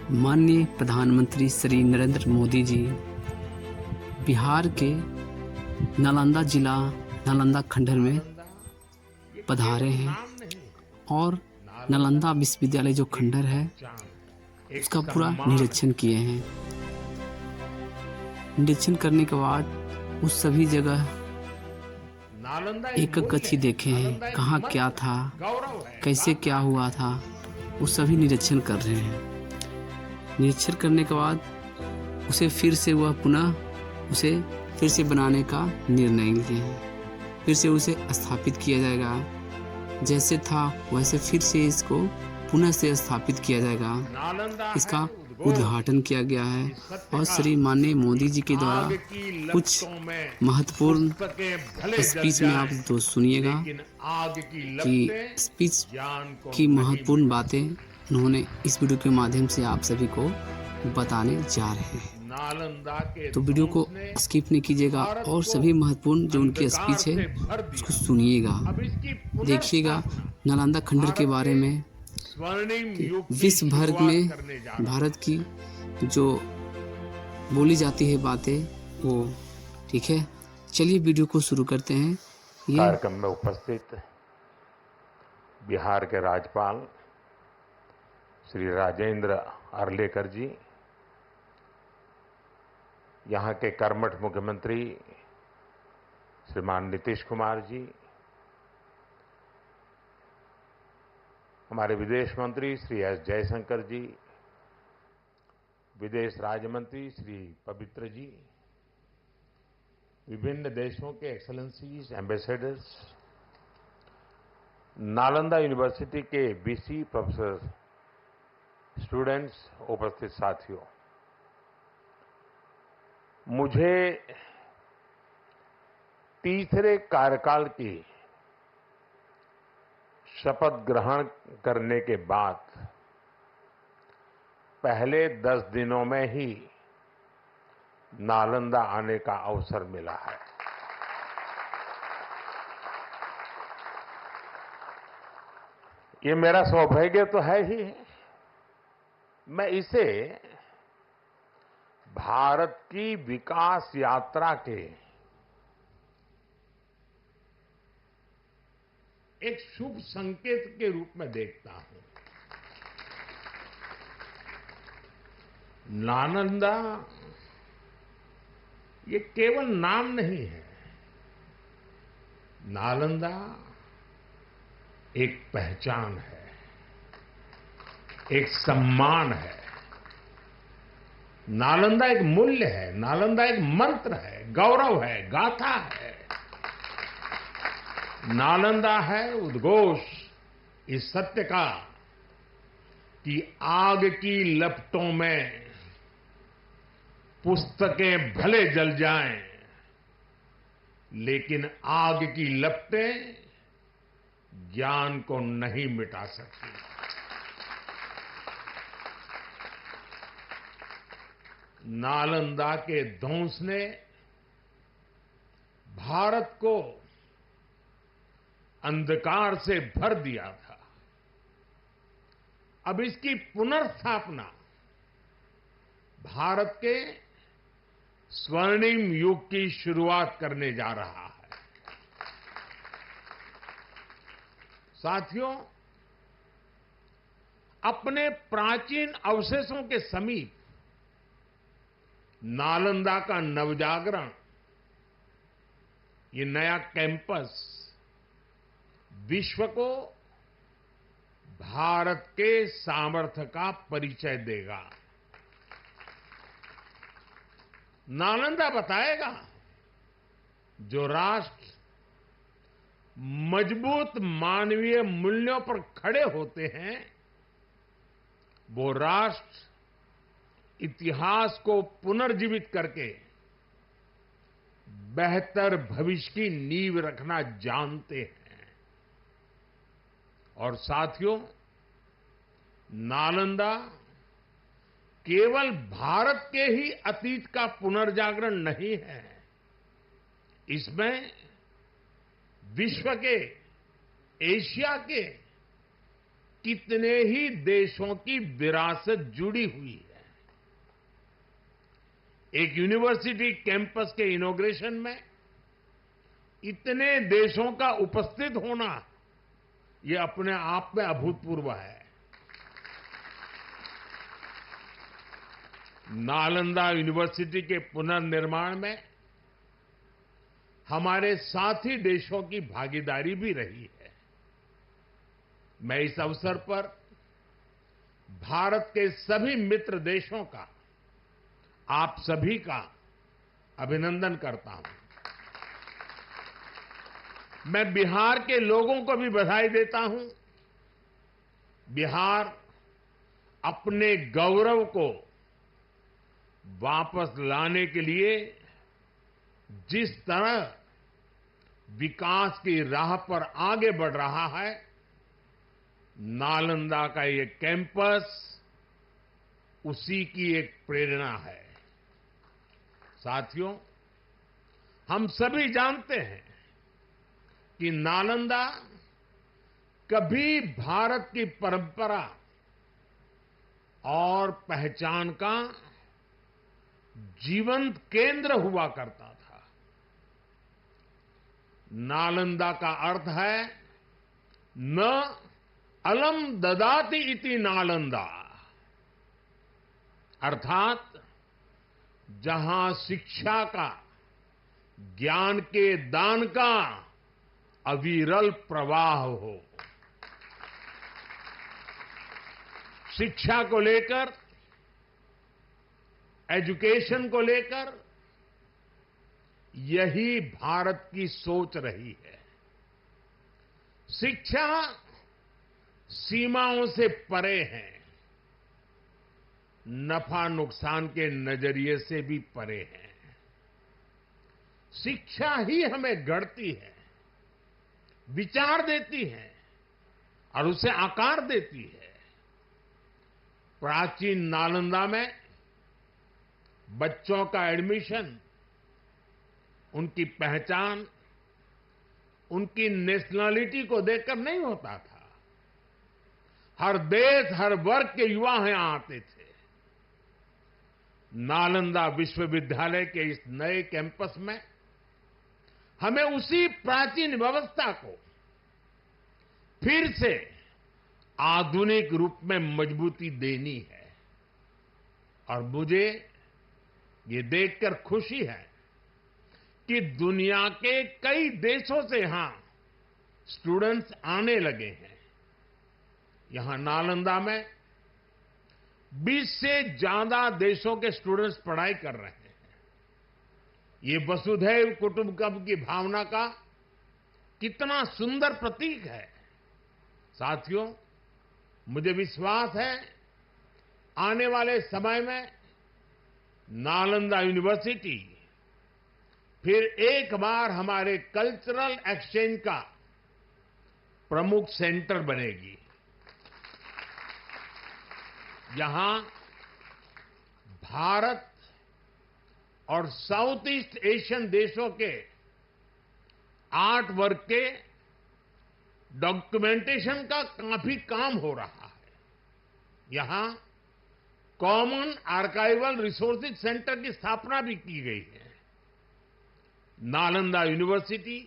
माननीय प्रधानमंत्री श्री नरेंद्र मोदी जी बिहार के नालंदा जिला नालंदा खंडहर में पधारे हैं और नालंदा विश्वविद्यालय जो खंडहर है उसका पूरा निरीक्षण किए हैं। निरीक्षण करने के बाद उस सभी जगह एक गति देखे हैं, कहाँ क्या था, कैसे क्या हुआ था, वो सभी निरीक्षण कर रहे हैं। निरीक्षण करने के बाद उसे फिर से बनाने का निर्णय लिए हैं। फिर से उसे स्थापित किया जाएगा, जैसे था वैसे फिर से इसको पुनः से स्थापित किया जाएगा। इसका उद्घाटन किया गया है और श्री माननीय मोदी जी के द्वारा कुछ महत्वपूर्ण स्पीच में आप तो सुनिएगा कि स्पीच की महत्वपूर्ण बातें उन्होंने इस वीडियो के माध्यम से आप सभी को बताने जा रहे हैं। तो वीडियो को स्किप नहीं कीजिएगा और सभी महत्वपूर्ण जो उनकी स्पीच है उसको सुनिएगा, देखिएगा नालंदा खंडहर के बारे में, विश्व भर में भारत की जो बोली जाती है बातें वो। ठीक है, चलिए वीडियो को शुरू करते हैं। ये कार्यक्रम में उपस्थित बिहार के राज्यपाल श्री राजेंद्र अर्लेकर जी, यहाँ के कर्मठ मुख्यमंत्री श्रीमान नीतीश कुमार जी, हमारे विदेश मंत्री श्री एस जयशंकर जी, विदेश राज्य मंत्री श्री पवित्र जी, विभिन्न देशों के एक्सेलेंसीज, एम्बेसडर्स, नालंदा यूनिवर्सिटी के बीसी प्रोफेसर, स्टूडेंट्स, उपस्थित साथियों, मुझे तीसरे कार्यकाल की शपथ ग्रहण करने के बाद पहले 10 दिनों में ही नालंदा आने का अवसर मिला है। ये मेरा सौभाग्य तो है ही। मैं इसे भारत की विकास यात्रा के एक शुभ संकेत के रूप में देखता हूं। नालंदा ये केवल नाम नहीं है, नालंदा एक पहचान है, एक सम्मान है, नालंदा एक मूल्य है, नालंदा एक मंत्र है, गौरव है, गाथा है। नालंदा है उद्घोष इस सत्य का कि आग की लपटों में पुस्तकें भले जल जाएं, लेकिन आग की लपटें ज्ञान को नहीं मिटा सकती। नालंदा के ध्वंस ने भारत को अंधकार से भर दिया था। अब इसकी पुनर्स्थापना भारत के स्वर्णिम युग की शुरुआत करने जा रहा है। साथियों, अपने प्राचीन अवशेषों के समीप नालंदा का नवजागरण, ये नया कैंपस विश्व को भारत के सामर्थ्य का परिचय देगा। नालंदा बताएगा जो राष्ट्र मजबूत मानवीय मूल्यों पर खड़े होते हैं, वो राष्ट्र इतिहास को पुनर्जीवित करके बेहतर भविष्य की नींव रखना जानते हैं। और साथियों, नालंदा केवल भारत के ही अतीत का पुनर्जागरण नहीं है, इसमें विश्व के, एशिया के कितने ही देशों की विरासत जुड़ी हुई है। एक यूनिवर्सिटी कैंपस के इनॉग्रेशन में इतने देशों का उपस्थित होना, ये अपने आप में अभूतपूर्व है। नालंदा यूनिवर्सिटी के पुनर्निर्माण में हमारे साथी देशों की भागीदारी भी रही है। मैं इस अवसर पर भारत के सभी मित्र देशों का, आप सभी का अभिनंदन करता हूं। मैं बिहार के लोगों को भी बधाई देता हूं। बिहार अपने गौरव को वापस लाने के लिए जिस तरह विकास की राह पर आगे बढ़ रहा है, नालंदा का ये कैंपस उसी की एक प्रेरणा है। साथियों, हम सभी जानते हैं कि नालंदा कभी भारत की परंपरा और पहचान का जीवंत केंद्र हुआ करता था। नालंदा का अर्थ है न अलम ददाति इति नालंदा, अर्थात जहां शिक्षा का, ज्ञान के दान का अविरल प्रवाह हो। शिक्षा को लेकर, एजुकेशन को लेकर यही भारत की सोच रही है। शिक्षा सीमाओं से परे है, नफा नुकसान के नजरिए से भी परे है। शिक्षा ही हमें गढ़ती है, विचार देती है और उसे आकार देती है। प्राचीन नालंदा में बच्चों का एडमिशन, उनकी पहचान, उनकी नेशनलिटी को देखकर नहीं होता था। हर देश, हर वर्ग के युवा यहां आते थे। नालंदा विश्वविद्यालय के इस नए कैंपस में हमें उसी प्राचीन व्यवस्था को फिर से आधुनिक रूप में मजबूती देनी है। और मुझे ये देखकर खुशी है कि दुनिया के कई देशों से यहां स्टूडेंट्स आने लगे हैं। यहां नालंदा में 20 से ज्यादा देशों के स्टूडेंट्स पढ़ाई कर रहे हैं। ये वसुधैव कुटुंबकम की भावना का कितना सुंदर प्रतीक है। साथियों, मुझे विश्वास है आने वाले समय में नालंदा यूनिवर्सिटी फिर एक बार हमारे कल्चरल एक्सचेंज का प्रमुख सेंटर बनेगी। यहां भारत और साउथ ईस्ट एशियन देशों के आर्ट वर्क के डॉक्यूमेंटेशन का काफी काम हो रहा है। यहां कॉमन आर्काइवल रिसोर्सेज सेंटर की स्थापना भी की गई है। Nalanda university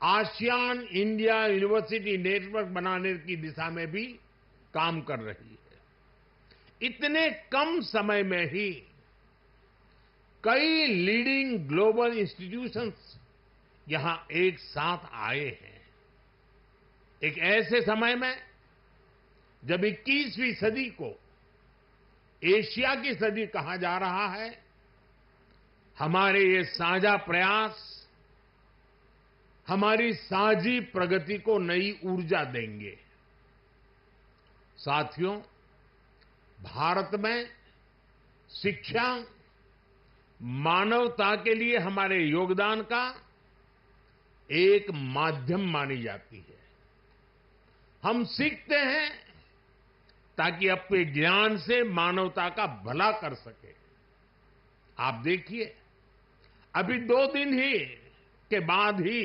ASEAN India university network बनाने की दिशा में भी काम कर रही है। इतने कम समय में ही कई लीडिंग ग्लोबल इंस्टीट्यूशंस यहां एक साथ आए हैं। एक ऐसे समय में जब 21वीं सदी को एशिया की सदी कहा जा रहा है, हमारे ये साझा प्रयास हमारी साझी प्रगति को नई ऊर्जा देंगे। साथियों, भारत में शिक्षा मानवता के लिए हमारे योगदान का एक माध्यम मानी जाती है। हम सीखते हैं ताकि अपने ज्ञान से मानवता का भला कर सके। आप देखिए, अभी 2 दिन ही के बाद ही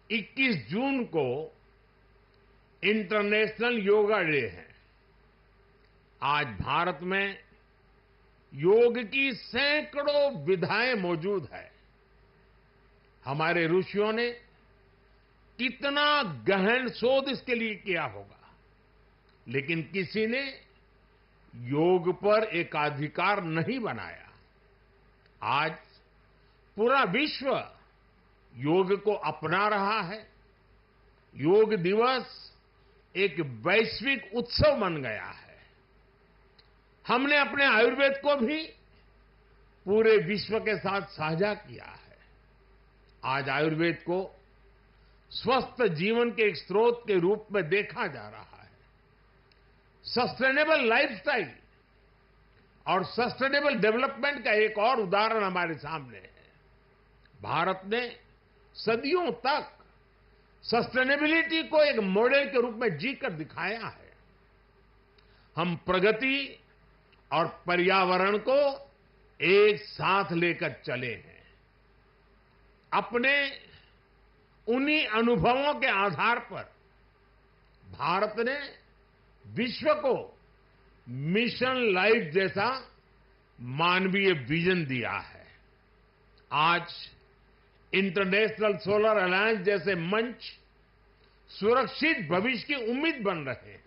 21 जून को इंटरनेशनल योगा डे है। आज भारत में योग की सैकड़ों विधाएं मौजूद है। हमारे ऋषियों ने कितना गहन शोध इसके लिए किया होगा, लेकिन किसी ने योग पर एकाधिकार नहीं बनाया। आज पूरा विश्व योग को अपना रहा है। योग दिवस एक वैश्विक उत्सव बन गया है। हमने अपने आयुर्वेद को भी पूरे विश्व के साथ साझा किया है। आज आयुर्वेद को स्वस्थ जीवन के एक स्रोत के रूप में देखा जा रहा है। सस्टेनेबल लाइफस्टाइल और सस्टेनेबल डेवलपमेंट का एक और उदाहरण हमारे सामने है। भारत ने सदियों तक सस्टेनेबिलिटी को एक मॉडल के रूप में जीकर दिखाया है। हम प्रगति और पर्यावरण को एक साथ लेकर चले हैं। अपने उन्हीं अनुभवों के आधार पर भारत ने विश्व को मिशन लाइफ जैसा मानवीय विजन दिया है। आज इंटरनेशनल सोलर अलायंस जैसे मंच सुरक्षित भविष्य की उम्मीद बन रहे हैं।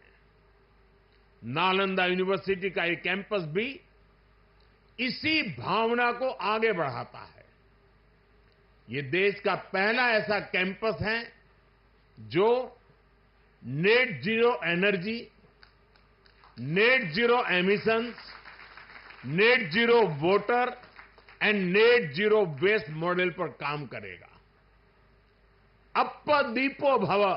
नालंदा यूनिवर्सिटी का एक कैंपस भी इसी भावना को आगे बढ़ाता है। ये देश का पहला ऐसा कैंपस है जो net zero energy, net zero emissions, net zero water and net zero waste model पर काम करेगा। अप्प दीपो भव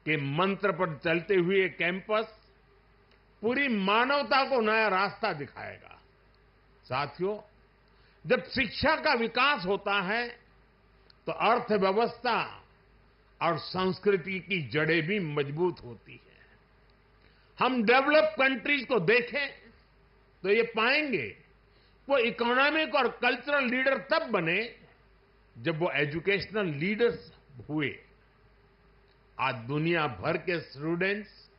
के मंत्र पर चलते हुए कैंपस पूरी मानवता को नया रास्ता दिखाएगा। साथियों, जब शिक्षा का विकास होता है तो अर्थव्यवस्था और संस्कृति की जड़ें भी मजबूत होती है। हम डेवलप कंट्रीज को देखें तो ये पाएंगे वो इकोनॉमिक और कल्चरल लीडर तब बने जब वो एजुकेशनल लीडर्स हुए। आज दुनिया भर के स्टूडेंट्स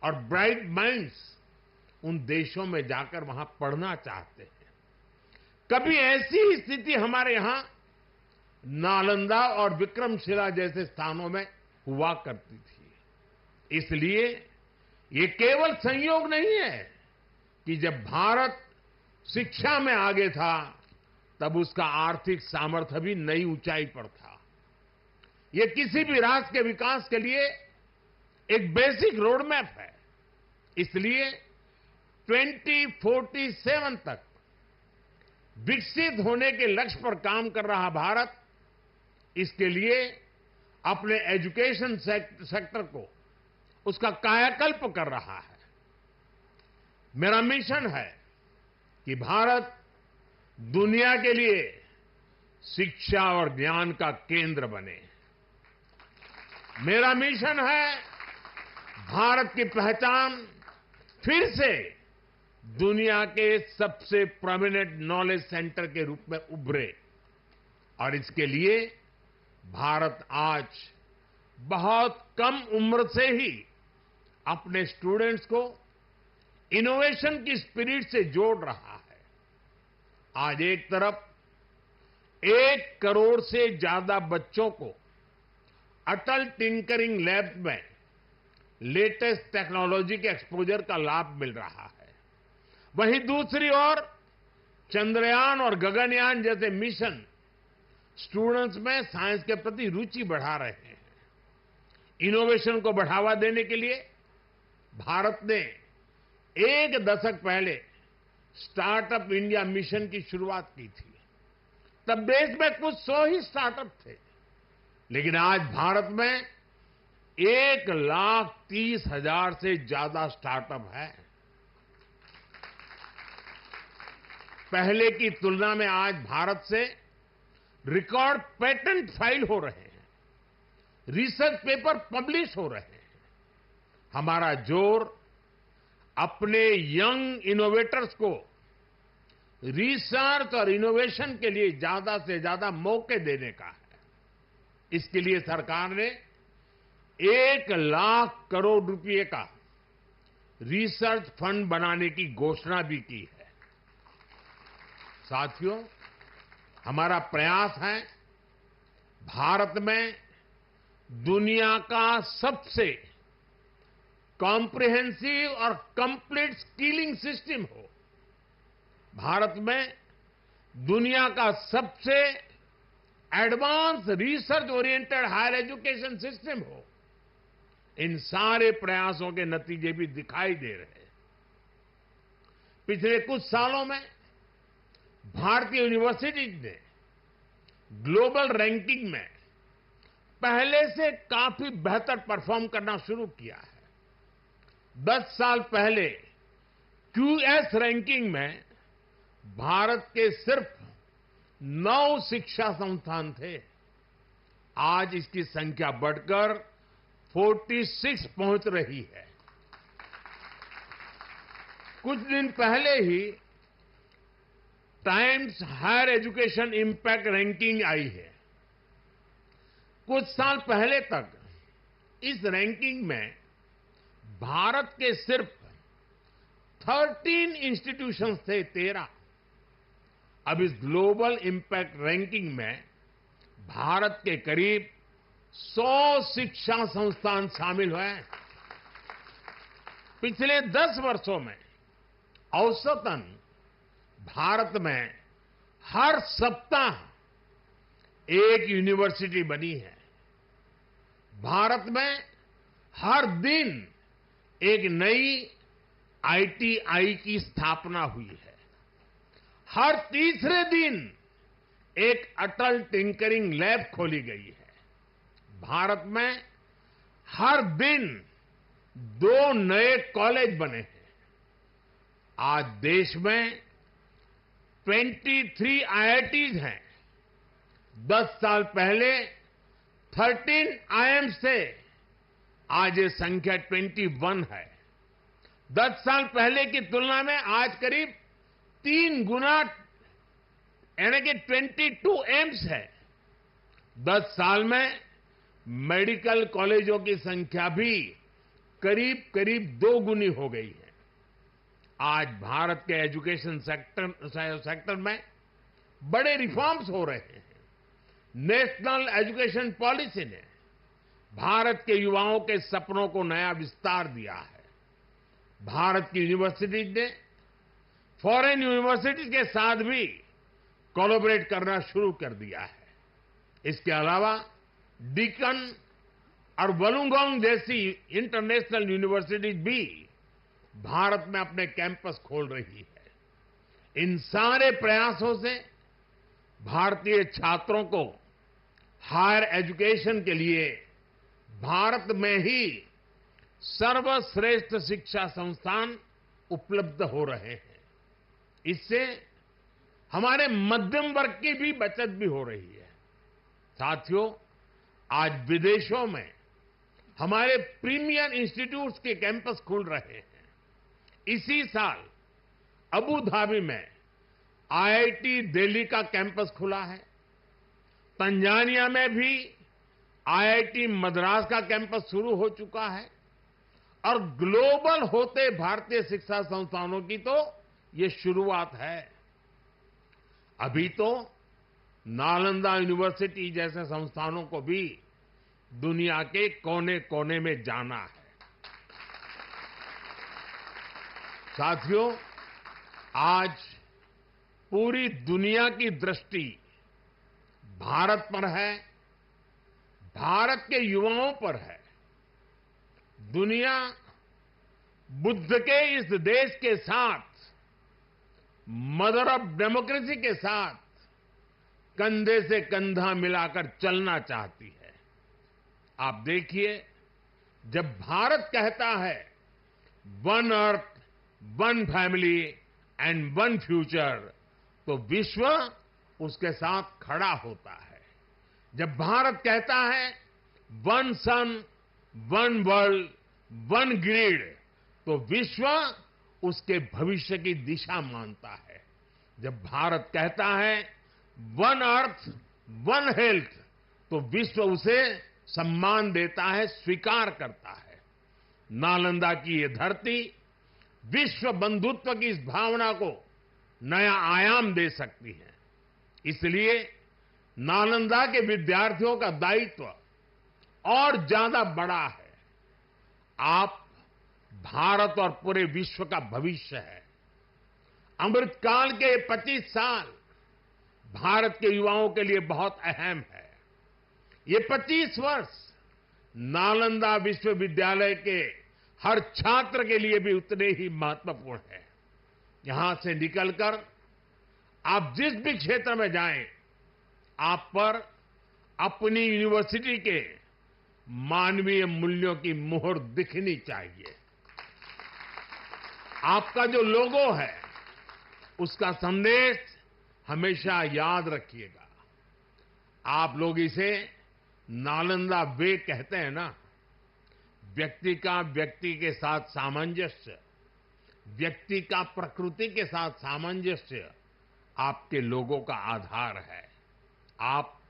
और ब्राइट माइंड्स उन देशों में जाकर वहां पढ़ना चाहते हैं। कभी ऐसी स्थिति हमारे यहां नालंदा और विक्रमशिला जैसे स्थानों में हुआ करती थी। इसलिए ये केवल संयोग नहीं है कि जब भारत शिक्षा में आगे था तब उसका आर्थिक सामर्थ्य भी नई ऊंचाई पर था। ये किसी भी राष्ट्र के विकास के लिए एक बेसिक रोड मैप है। इसलिए 2047 तक विकसित होने के लक्ष्य पर काम कर रहा भारत इसके लिए अपने एजुकेशन सेक्टर को उसका कायाकल्प कर रहा है। मेरा मिशन है कि भारत दुनिया के लिए शिक्षा और ज्ञान का केंद्र बने। मेरा मिशन है भारत की पहचान फिर से दुनिया के सबसे प्रोमिनेंट नॉलेज सेंटर के रूप में उभरे। और इसके लिए भारत आज बहुत कम उम्र से ही अपने स्टूडेंट्स को इनोवेशन की स्पिरिट से जोड़ रहा है। आज एक तरफ 1 करोड़ से ज्यादा बच्चों को अटल टिंकरिंग लैब में लेटेस्ट टेक्नोलॉजी के एक्सपोजर का लाभ मिल रहा है, वहीं दूसरी ओर चंद्रयान और गगनयान जैसे मिशन स्टूडेंट्स में साइंस के प्रति रुचि बढ़ा रहे हैं। इनोवेशन को बढ़ावा देने के लिए भारत ने 1 दशक पहले स्टार्टअप इंडिया मिशन की शुरुआत की थी। तब देश में कुछ 100 ही स्टार्टअप थे, लेकिन आज भारत में 1,30,000 से ज्यादा स्टार्टअप है। पहले की तुलना में आज भारत से रिकॉर्ड पेटेंट फाइल हो रहे हैं, रिसर्च पेपर पब्लिश हो रहे हैं। हमारा जोर अपने यंग इनोवेटर्स को रिसर्च और इनोवेशन के लिए ज्यादा से ज्यादा मौके देने का है। इसके लिए सरकार ने 1,00,000 करोड़ रुपए का रिसर्च फंड बनाने की घोषणा भी की है। साथियों, हमारा प्रयास है भारत में दुनिया का सबसे कॉम्प्रिहेंसिव और कंप्लीट स्किलिंग सिस्टम हो। भारत में दुनिया का सबसे advance research oriented higher education system हो। इन सारे प्रयासों के नतीजे भी दिखाई दे रहे हैं। पिछले कुछ सालों में भारतीय यूनिवर्सिटीज ने ग्लोबल रैंकिंग में पहले से काफी बेहतर परफॉर्म करना शुरू किया है। 10 साल पहले क्यूएस रैंकिंग में भारत के सिर्फ 9 शिक्षा संस्थान थे। आज इसकी संख्या बढ़कर 46 पहुंच रही है। कुछ दिन पहले ही Times Higher Education Impact Ranking आई है। कुछ साल पहले तक इस रैंकिंग में भारत के सिर्फ 13 इंस्टीट्यूशंस थे, 13। अब इस ग्लोबल इंपैक्ट रैंकिंग में भारत के करीब 100 शिक्षा संस्थान शामिल हुए हैं। पिछले 10 वर्षों में औसतन भारत में हर सप्ताह एक यूनिवर्सिटी बनी है। भारत में हर दिन एक नई आईटीआई की स्थापना हुई है। हर तीसरे दिन एक अटल टिंकरिंग लैब खोली गई है। भारत में हर दिन 2 नए कॉलेज बने हैं। आज देश में 23 आईआईटीज हैं। 10 साल पहले 13 आईआईएम्स थे। आज ये संख्या 21 है। 10 साल पहले की तुलना में आज करीब 3 गुना यानी कि 22 एम्स है। 10 साल में मेडिकल कॉलेजों की संख्या भी करीब करीब 2 गुनी हो गई है। आज भारत के एजुकेशन सेक्टर में बड़े रिफॉर्म्स हो रहे हैं। नेशनल एजुकेशन पॉलिसी ने भारत के युवाओं के सपनों को नया विस्तार दिया है। भारत की यूनिवर्सिटीज ने फॉरेन यूनिवर्सिटीज के साथ भी कोलैबोरेट करना शुरू कर दिया है। इसके अलावा डीकन और वलुंगोंग जैसी इंटरनेशनल यूनिवर्सिटीज भी भारत में अपने कैंपस खोल रही है। इन सारे प्रयासों से भारतीय छात्रों को हायर एजुकेशन के लिए भारत में ही सर्वश्रेष्ठ शिक्षा संस्थान उपलब्ध हो रहे हैं। इससे हमारे मध्यम वर्ग की भी बचत भी हो रही है। साथियों, आज विदेशों में हमारे प्रीमियर इंस्टीट्यूट्स के कैंपस खुल रहे हैं। इसी साल अबू धाबी में आईआईटी दिल्ली का कैंपस खुला है। तंजानिया में भी आईआईटी मद्रास का कैंपस शुरू हो चुका है। और ग्लोबल होते भारतीय शिक्षा संस्थानों की तो ये शुरुआत है। अभी तो नालंदा यूनिवर्सिटी जैसे संस्थानों को भी दुनिया के कोने कोने में जाना है। साथियों, आज पूरी दुनिया की दृष्टि भारत पर है, भारत के युवाओं पर है। दुनिया बुद्ध के इस देश के साथ, मदर ऑफ डेमोक्रेसी के साथ कंधे से कंधा मिलाकर चलना चाहती है। आप देखिए, जब भारत कहता है one earth, one family and one future, तो विश्व उसके साथ खड़ा होता है। जब भारत कहता है वन सन, वन वर्ल्ड, वन ग्रिड, तो विश्व उसके भविष्य की दिशा मानता है। जब भारत कहता है वन अर्थ, वन हेल्थ, तो विश्व उसे सम्मान देता है, स्वीकार करता है। नालंदा की ये धरती विश्व बंधुत्व की इस भावना को नया आयाम दे सकती है। इसलिए नालंदा के विद्यार्थियों का दायित्व और ज्यादा बड़ा है। आप भारत और पूरे विश्व का भविष्य है। अमृतकाल के 25 साल भारत के युवाओं के लिए बहुत अहम है। ये 25 वर्ष नालंदा विश्वविद्यालय के हर छात्र के लिए भी उतने ही महत्वपूर्ण है। यहां से निकलकर आप जिस भी क्षेत्र में जाएं, आप पर अपनी यूनिवर्सिटी के मानवीय मूल्यों की मुहर दिखनी चाहिए। आपका जो लोगो है, उसका संदेश हमेशा याद रखिएगा। आप लोग इसे नालंदा वे कहते हैं ना। व्यक्ति का व्यक्ति के साथ सामंजस्य, व्यक्ति का प्रकृति के साथ सामंजस्य आपके लोगों का आधार है। आप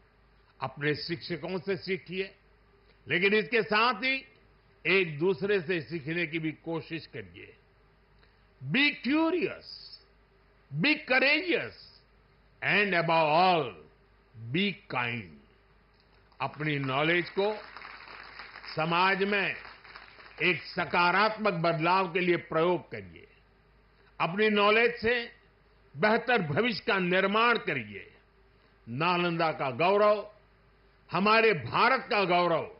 अपने शिक्षकों से सीखिए, लेकिन इसके साथ ही एक दूसरे से सीखने की भी कोशिश करिए। Be curious, be courageous and above all be kind. अपनी नॉलेज को समाज में एक सकारात्मक बदलाव के लिए प्रयोग करिए। अपनी नॉलेज से बेहतर भविष्य का निर्माण करिए। नालंदा का गौरव, हमारे भारत का गौरव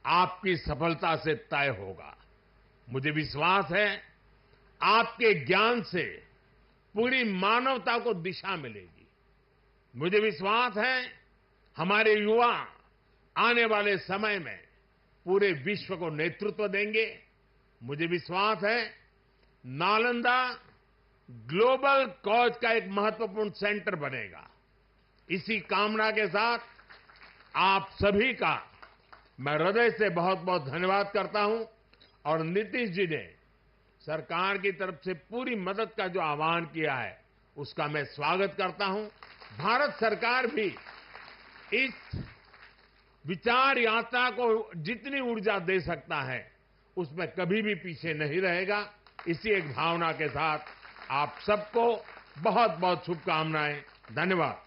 आपकी सफलता से तय होगा। मुझे विश्वास है आपके ज्ञान से पूरी मानवता को दिशा मिलेगी। मुझे विश्वास है हमारे युवा आने वाले समय में पूरे विश्व को नेतृत्व देंगे। मुझे विश्वास है नालंदा ग्लोबल कॉज का एक महत्वपूर्ण सेंटर बनेगा। इसी कामना के साथ आप सभी का मैं हृदय से बहुत बहुत धन्यवाद करता हूं। और नीतीश जी ने सरकार की तरफ से पूरी मदद का जो आह्वान किया है, उसका मैं स्वागत करता हूं। भारत सरकार भी इस विचार यात्रा को जितनी ऊर्जा दे सकता है, उसमें कभी भी पीछे नहीं रहेगा। इसी एक भावना के साथ आप सबको बहुत बहुत शुभकामनाएं। धन्यवाद।